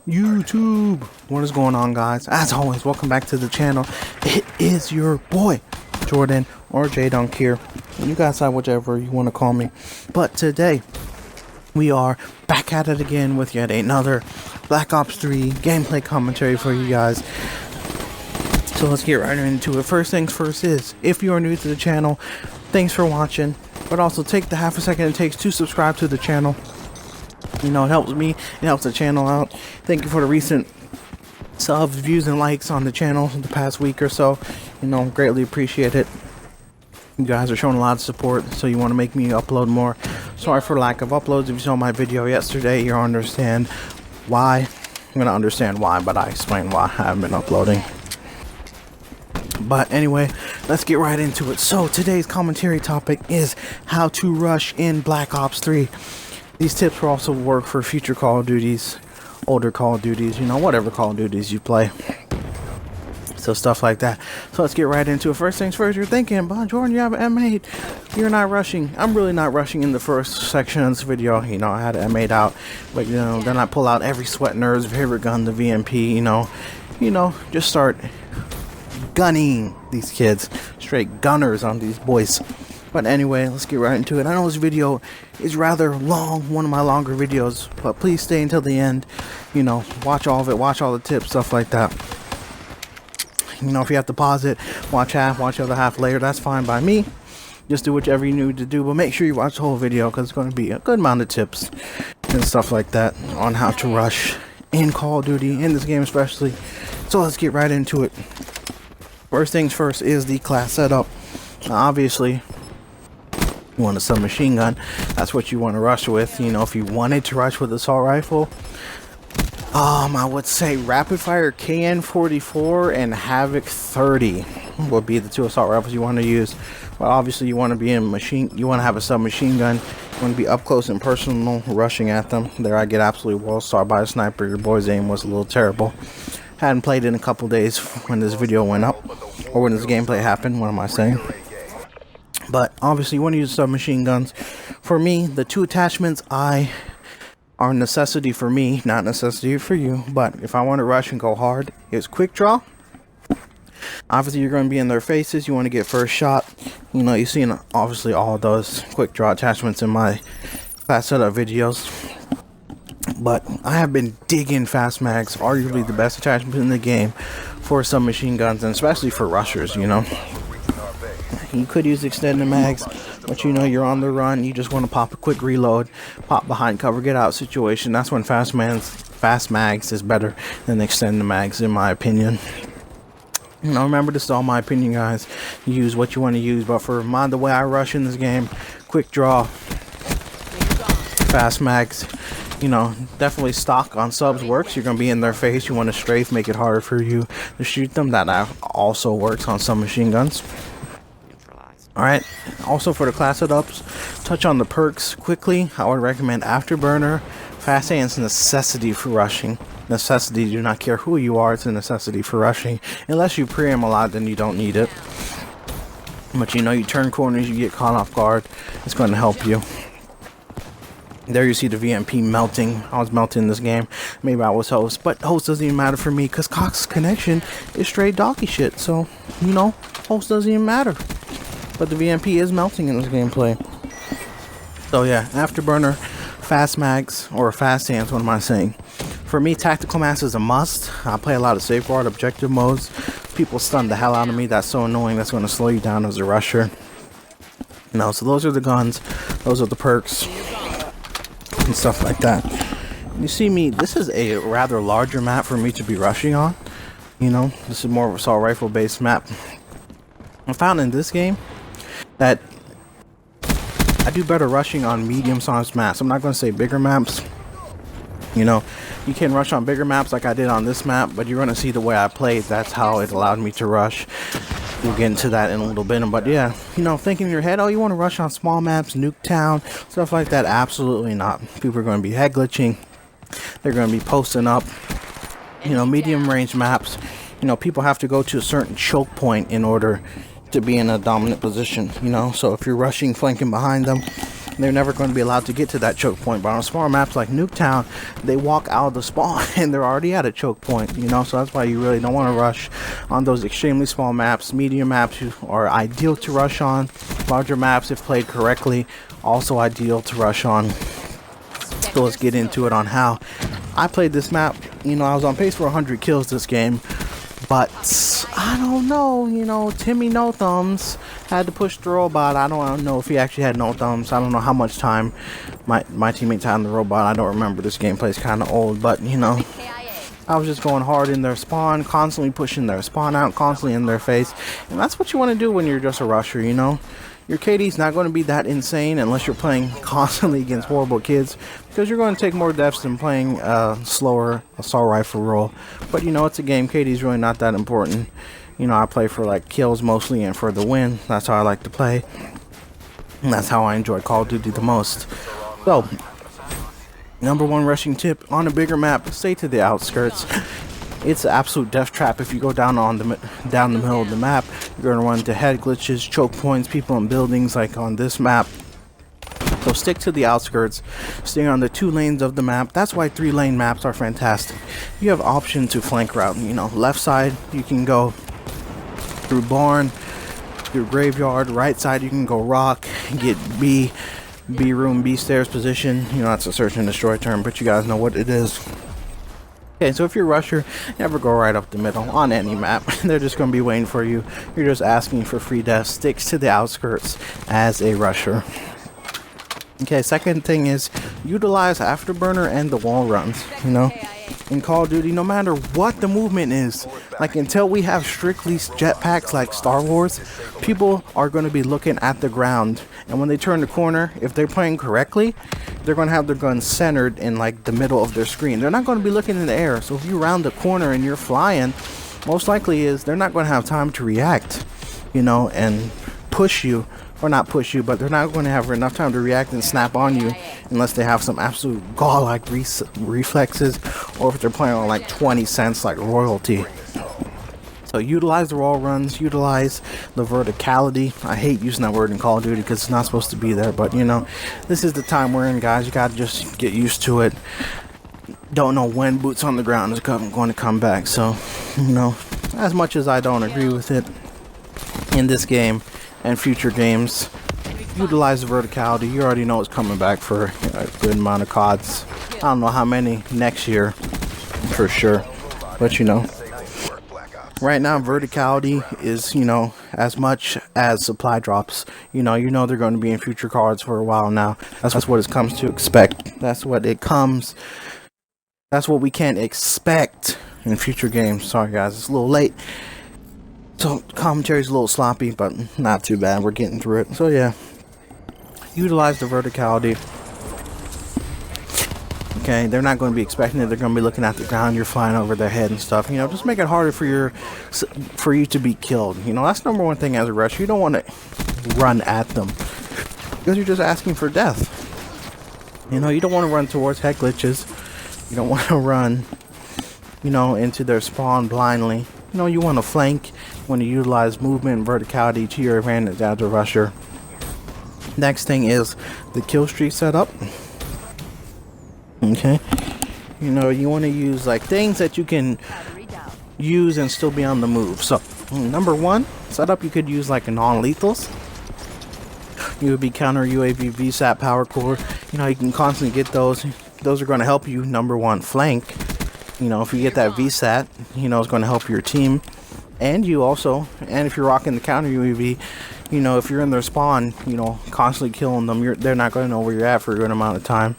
YouTube. What is going on, guys? As always, welcome back to the channel. It is your boy Jordan or JDunk here. You guys decide whichever you want to call me. But today we are back at it again with yet another Black Ops 3 gameplay commentary for you guys. So let's get right into it. First things first is, if you are new to the channel, thanks for watching. But also take the half a second it takes to subscribe to the channel. You know, it helps me, it helps the channel out. Thank you for the recent subs, views, and likes on the channel the past week or so. You know, greatly appreciate it. You guys are showing a lot of support, so you want to make me upload more. Sorry for lack of uploads. If you saw my video yesterday, you'll understand why. I'm going to understand why, but I explain why I haven't been uploading. But anyway, let's get right into it. So today's commentary topic is how to rush in Black Ops 3. These tips will also work for future Call of Duties, older Call of Duties, you know, whatever Call of Duties you play. So stuff like that. So let's get right into it. First things first, you're thinking, "Bon Jordan, you have an M8. You're not rushing." I'm really not rushing in the first section of this video. You know, I had an M8 out, but you know, then I pull out every sweat nerd's favorite gun, the VMP. You know, just start gunning these kids, straight gunners on these boys. But anyway, let's get right into it. I know this video is rather long, one of my longer videos, but please stay until the end. You know, watch all of it, watch all the tips, stuff like that. You know, if you have to pause it, watch half, watch the other half later, that's fine by me. Just do whatever you need to do, but make sure you watch the whole video because it's going to be a good amount of tips and stuff like that on how to rush in Call of Duty, in this game especially. So let's get right into it. First things first is the class setup. Now, obviously, you want a submachine gun. That's what you want to rush with. You know, if you wanted to rush with assault rifle, I would say rapid fire KN-44 and Havoc 30 would be the two assault rifles you want to use. But obviously, you want to be in you want to have a submachine gun. You want to be up close and personal, rushing at them. There, I get absolutely wall-starred by a sniper. Your boy's aim was a little terrible. Hadn't played in a couple days when this video went up, or when this gameplay happened. What am I saying? But obviously, you want to use submachine guns. For me, the two attachments are a necessity for me, not necessity for you. But if I want to rush and go hard, it's quick draw. Obviously, you're going to be in their faces. You want to get first shot. You know, you've seen obviously all those quick draw attachments in my class setup videos. But I have been digging fast mags, arguably the best attachment in the game for submachine guns, and especially for rushers. You know, you could use extended mags, but you know, you're on the run, you just want to pop a quick reload, pop behind cover, get out situation. That's when fast mags is better than extended mags, in my opinion. You know, remember, this is all my opinion, guys. You use what you want to use, but for the way I rush in this game, quick draw, fast mags. You know, definitely stock on subs works. You're going to be in their face. You want to strafe, make it harder for you to shoot them. That also works on some machine guns. Alright, also for the class setups, touch on the perks quickly. I would recommend Afterburner. Fast A is a necessity for rushing. Necessity, do not care who you are, it's a necessity for rushing. Unless you pre-aim a lot, then you don't need it. But you know, you turn corners, you get caught off guard. It's going to help you. There you see the VMP melting. I was melting in this game. Maybe I was host, but host doesn't even matter for me because Cox's connection is straight doggy shit. So, you know, host doesn't even matter. But the VMP is melting in this gameplay. So yeah, Afterburner, fast mags, or fast hands, what am I saying? For me, tactical mass is a must. I play a lot of safeguard objective modes. People stun the hell out of me. That's so annoying. That's going to slow you down as a rusher. You know, so those are the guns. Those are the perks. And stuff like that. You see me, this is a rather larger map for me to be rushing on. You know, this is more of a assault rifle based map. I found in this game that I do better rushing on medium sized maps. I'm not going to say bigger maps. You know, you can rush on bigger maps like I did on this map, but you're going to see the way I played. That's how it allowed me to rush. We'll get into that in a little bit, but yeah, you know, thinking in your head, oh, you want to rush on small maps, Nuketown, stuff like that? Absolutely not. People are going to be head glitching. They're going to be posting up. You know, medium range maps, you know, people have to go to a certain choke point in order to be in a dominant position, you know. So if you're rushing, flanking behind them, they're never going to be allowed to get to that choke point. But on smaller maps like Nuketown, they walk out of the spawn and they're already at a choke point, you know. So that's why you really don't want to rush on those extremely small maps. Medium maps are ideal to rush on. Larger maps, if played correctly, also ideal to rush on. So let's get into it on how I played this map. You know, I was on pace for 100 kills this game, but I don't know, you know, Timmy No Thumbs had to push the robot. I don't know if he actually had no thumbs. I don't know how much time my teammates had on the robot. I don't remember. This gameplay is kind of old, but you know, I was just going hard in their spawn, constantly pushing their spawn out, constantly in their face. And that's what you want to do when you're just a rusher, you know. Your KD's not going to be that insane unless you're playing constantly against horrible kids, because you're going to take more deaths than playing slower assault rifle role. But you know, it's a game. KD's really not that important. You know, I play for like kills mostly and for the win. That's how I like to play. And that's how I enjoy Call of Duty the most. So, #1 rushing tip on a bigger map, stay to the outskirts. It's an absolute death trap if you go down the middle of the map. You're going to run into head glitches, choke points, people in buildings like on this map. So stick to the outskirts, stay on the 2 lanes of the map. That's why 3-lane maps are fantastic. You have option to flank route. You know, left side you can go through barn, through graveyard. Right side you can go rock, get B room, B stairs position. You know, that's a search and destroy term, but you guys know what it is. Okay, so if you're a rusher, never go right up the middle on any map. They're just going to be waiting for you. You're just asking for free death. Sticks to the outskirts as a rusher. Okay, second thing is utilize afterburner and the wall runs. You know, in Call of Duty, no matter what the movement is, like until we have strictly jetpacks like Star Wars, people are going to be looking at the ground. And when they turn the corner, if they're playing correctly, they're going to have their guns centered in like the middle of their screen. They're not going to be looking in the air. So if you round the corner and you're flying, most likely is they're not going to have time to react, you know, and push you. Or not push you, but they're not going to have enough time to react and snap on you unless they have some absolute godlike reflexes, or if they're playing on like 20 cents like royalty. So utilize the wall runs, utilize the verticality. I hate using that word in Call of Duty because it's not supposed to be there, but you know, this is the time we're in, guys. You got to just get used to it. Don't know when boots on the ground is going to come back. So, you know, as much as I don't agree with it in this game and future games, utilize the verticality. You already know it's coming back for a good amount of CODs. I don't know how many next year for sure, but you know, right now verticality is, you know, as much as supply drops. You know they're going to be in future cards for a while now. That's what it comes to expect. That's what we can expect in future games. Sorry guys, it's a little late. So commentary's a little sloppy, but not too bad. We're getting through it. So yeah, utilize the verticality. Okay, they're not going to be expecting it. They're going to be looking at the ground. You're flying over their head and stuff. You know, just make it harder for you to be killed. You know, that's #1 thing as a rusher. You don't want to run at them because you're just asking for death. You know, you don't want to run towards head glitches. You don't want to run, you know, into their spawn blindly. You know, you want to flank. You want to utilize movement and verticality to your advantage as a rusher. Next thing is the kill streak setup. Okay, you know, you want to use like things that you can use and still be on the move. So #1 setup, you could use like a non-lethals. UAV counter, UAV VSAT power core. You know, you can constantly get those. Those are going to help you #1 flank. You know, if you get that VSAT, you know, it's going to help your team and you also. And if you're rocking the counter UAV, you know, if you're in their spawn, you know, constantly killing them, they're not going to know where you're at for a good amount of time.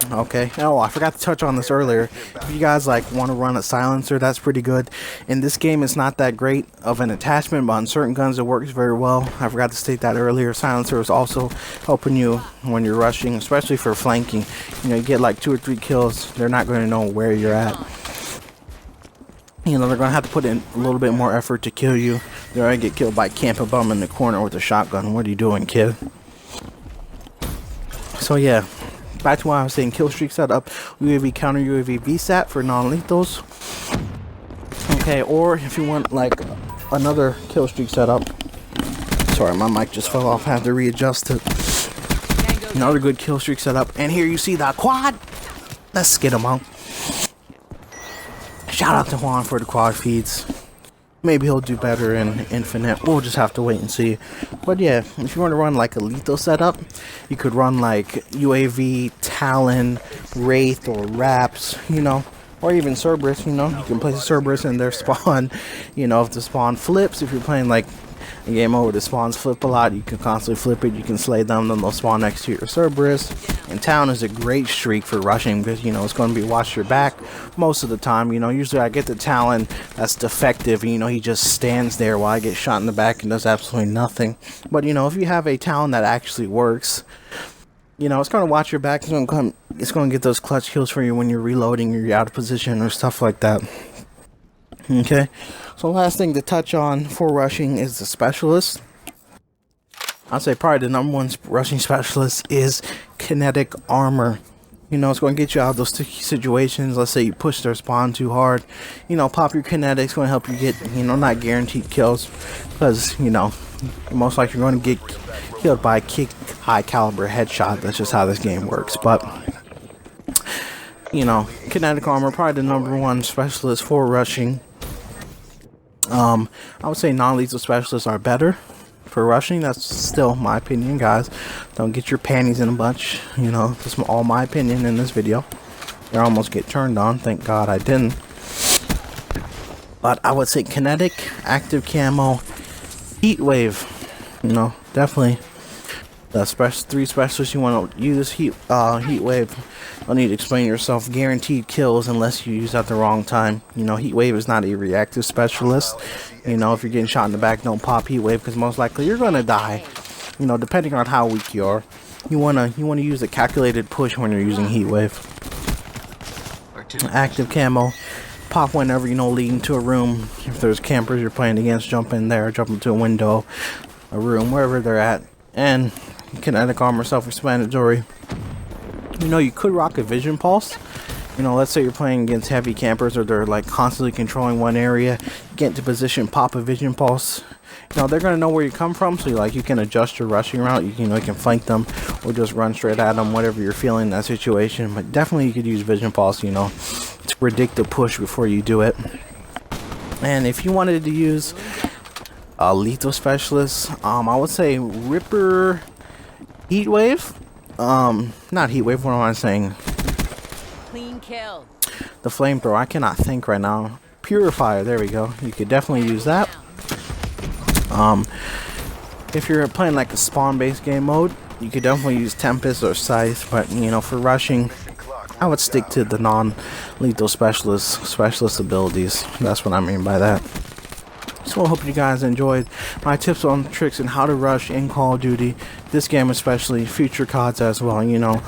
Okay, oh, I forgot to touch on this earlier. If you guys like want to run a silencer, that's pretty good. In this game, it's not that great of an attachment, but on certain guns it works very well. I forgot to state that earlier. Silencer is also helping you when you're rushing, especially for flanking. You know, you get like 2 or 3 kills, they're not going to know where you're at. You know, they're going to have to put in a little bit more effort to kill you. They're going to get killed by camp a bum in the corner with a shotgun. What are you doing, kid? So yeah, back to what I was saying, kill streak setup, UAV counter, UAV VSAT for non-lethals. Okay, or if you want like another kill streak setup, sorry, my mic just fell off, I have to readjust it. Another good kill streak set up. And here you see the quad. Let's get him out. Shout out to Juan for the quad feeds. Maybe he'll do better in Infinite. We'll just have to wait and see. But yeah, if you want to run like a lethal setup, you could run like UAV, Talon, Wraith, or Raps, you know, or even Cerberus, you know. You can place a Cerberus in their spawn. You know, if the spawn flips, if you're playing like a game mode where the spawns flip a lot, you can constantly flip it. You can slay them, then they'll spawn next to your Cerberus. And Talon is a great streak for rushing because, you know, it's going to be watch your back most of the time. You know, usually I get the Talon that's defective, and, you know, he just stands there while I get shot in the back and does absolutely nothing. But, you know, if you have a Talon that actually works, you know, it's going to watch your back. It's going to get those clutch kills for you when you're reloading or you're out of position or stuff like that. Okay, so last thing to touch on for rushing is the specialist. I'd say probably the number one rushing specialist is kinetic armor. You know, it's going to get you out of those sticky situations. Let's say you push their spawn too hard. You know, pop your kinetics, going to help you get, you know, not guaranteed kills. Because, you know, most likely you're going to get killed by a kick high caliber headshot. That's just how this game works. But, you know, kinetic armor, probably the number one specialist for rushing. I would say non-lethal specialists are better for rushing. That's still my opinion, guys. Don't get your panties in a bunch. You know, that's all my opinion in this video. I almost get turned on. Thank God I didn't. But I would say kinetic, active camo, heat wave. You know, definitely the three specialists you want to use. Heat wave. Don't need to explain yourself. Guaranteed kills unless you use at the wrong time. You know, heat wave is not a reactive specialist. You know, if you're getting shot in the back, don't pop heat wave because most likely you're gonna die. You know, depending on how weak you are. You wanna use a calculated push when you're using heat wave. Active camo, pop whenever, you know, leading to a room. If there's campers you're playing against, jump in there, jump into a window, a room, wherever they're at. And kinetic armor, self-explanatory. You know, you could rock a vision pulse. You know, let's say you're playing against heavy campers or they're like constantly controlling one area. Get into position, pop a vision pulse. You know, they're going to know where you come from, so you can adjust your rushing route. You can flank them or just run straight at them, whatever you're feeling in that situation. But definitely you could use vision pulse, you know, to predict the push before you do it. And if you wanted to use a lethal specialist, I would say Ripper, heat wave. Not heat wave, what am I saying? Clean kill. The flamethrower, I cannot think right now. Purifier, there we go. You could definitely use that. If you're playing like a spawn-based game mode, you could definitely use Tempest or Scythe, but, you know, for rushing, I would stick to the non-lethal specialist abilities. That's what I mean by that. So I hope you guys enjoyed my tips on tricks and how to rush in Call of Duty. This game especially, future CODs as well, you know.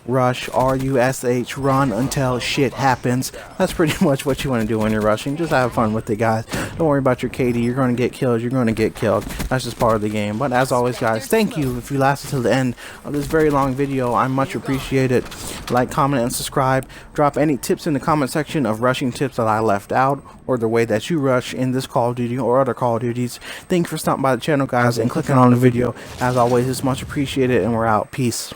Rush, R-U-S-H, run until shit happens. That's pretty much what you want to do when you're rushing. Just have fun with it, guys. Don't worry about your KD. You're going to get killed. You're going to get killed. That's just part of the game. But as always, guys, thank you if you lasted till the end of this very long video. I much appreciate it. Like, comment, and subscribe. Drop any tips in the comment section of rushing tips that I left out or the way that you rush in this Call of Duty or other Call of Duties. Thank you for stopping by the channel, guys, and clicking on the video. As always, it's much appreciated, and we're out. Peace.